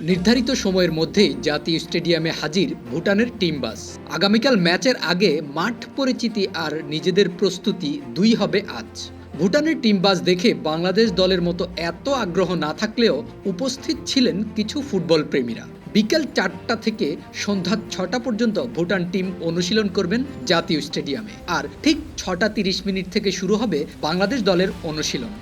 নির্ধারিত সময়ের মধ্যেই জাতীয় স্টেডিয়ামে হাজির ভুটানের টিম বাস। আগামীকাল ম্যাচের আগে মাঠ পরিচিতি আর নিজেদের প্রস্তুতি দুই হবে আজ। ভুটানের টিম বাস দেখে বাংলাদেশ দলের মতো এত আগ্রহ না থাকলেও উপস্থিত ছিলেন কিছু ফুটবল প্রেমীরা। বিকেল 4টা থেকে সন্ধ্যা 6টা পর্যন্ত ভুটান টিম অনুশীলন করবেন জাতীয় স্টেডিয়ামে, আর ঠিক 6টা 30 থেকে শুরু হবে বাংলাদেশ দলের অনুশীলন।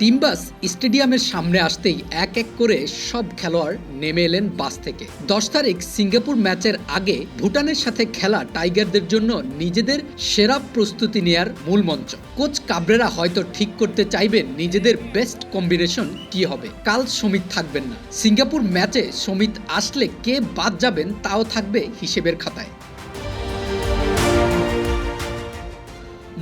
টিম বাস স্টেডিয়ামের সামনে আসতেই এক এক করে সব খেলোয়াড় নেমে এলেন বাস থেকে। 10 তারিখ সিঙ্গাপুর ম্যাচের আগে ভুটানের সাথে খেলা টাইগারদের জন্য নিজেদের সেরা প্রস্তুতি নেয়ার মূল মঞ্চ। কোচ কাবরেরা হয়তো ঠিক করতে চাইবেন নিজেদের বেস্ট কম্বিনেশন কি হবে। কাল সমিত থাকবেন না। সিঙ্গাপুর ম্যাচে সমিত আসলে কে বাদ যাবেন তাও থাকবে হিসেবের খাতায়।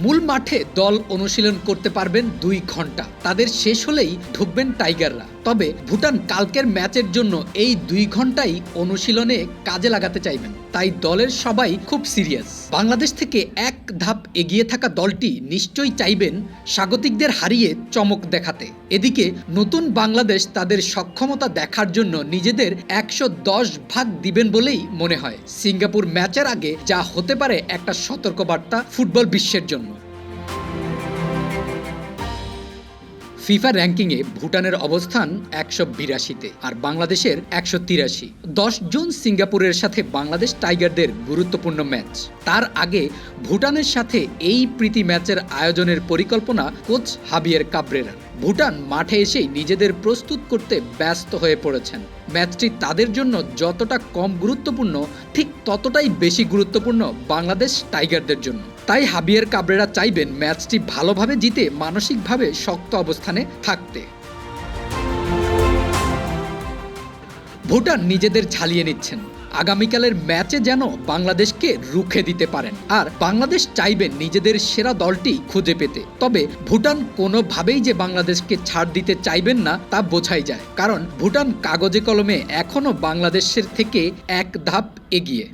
মূল মাঠে দল অনুশীলন করতে পারবেন 2 ঘন্টা। তাদের শেষ হলেই ঢুকবেন টাইগাররা। তবে ভুটান কালকের ম্যাচের জন্য এই 2 ঘন্টাই অনুশীলনে কাজে লাগাতে চাইবেন, তাই দলের সবাই খুব সিরিয়াস। বাংলাদেশ থেকে এক ধাপ এগিয়ে থাকা দলটি নিশ্চয়ই চাইবেন স্বাগতিকদের হারিয়ে চমক দেখাতে। এদিকে নতুন বাংলাদেশ তাদের সক্ষমতা দেখার জন্য নিজেদের 110 দিবেন বলেই মনে হয়। সিঙ্গাপুর ম্যাচের আগে যা হতে পারে একটা সতর্কবার্তা ফুটবল বিশ্বের জন্য। ফিফা র্যাঙ্কিংয়ে ভুটানের অবস্থান 182-তে আর বাংলাদেশের 183। 10 জুন সিঙ্গাপুরের সাথে বাংলাদেশ টাইগারদের গুরুত্বপূর্ণ ম্যাচ। তার আগে ভুটানের সাথে এই প্রীতি ম্যাচের আয়োজনের পরিকল্পনা কোচ হাবিয়ের কাবরেরার। ভুটান মাঠে এসেই নিজেদের প্রস্তুত করতে ব্যস্ত হয়ে পড়েছেন। ম্যাচটি তাদের জন্য যতটা কম গুরুত্বপূর্ণ, ঠিক ততটাই বেশি গুরুত্বপূর্ণ বাংলাদেশ টাইগারদের জন্য। তাই হাবিয়ের কাবরেরা চাইবেন ম্যাচটি ভালোভাবে জিতে মানসিকভাবে শক্ত অবস্থানে থাকতে। ভুটান নিজেদের ঝালিয়ে নিচ্ছেন। আগামীকালের ম্যাচে যেন বাংলাদেশকে রুখে দিতে পারেন, আর বাংলাদেশ চাইবেন নিজেদের সেরা দলটি খুঁজে পেতে। তবে ভুটান কোনোভাবেই যে বাংলাদেশকে ছাড় দিতে চাইবেন না তা বোঝাই যায়, কারণ ভুটান কাগজে কলমে এখনও বাংলাদেশের থেকে এক ধাপ এগিয়ে।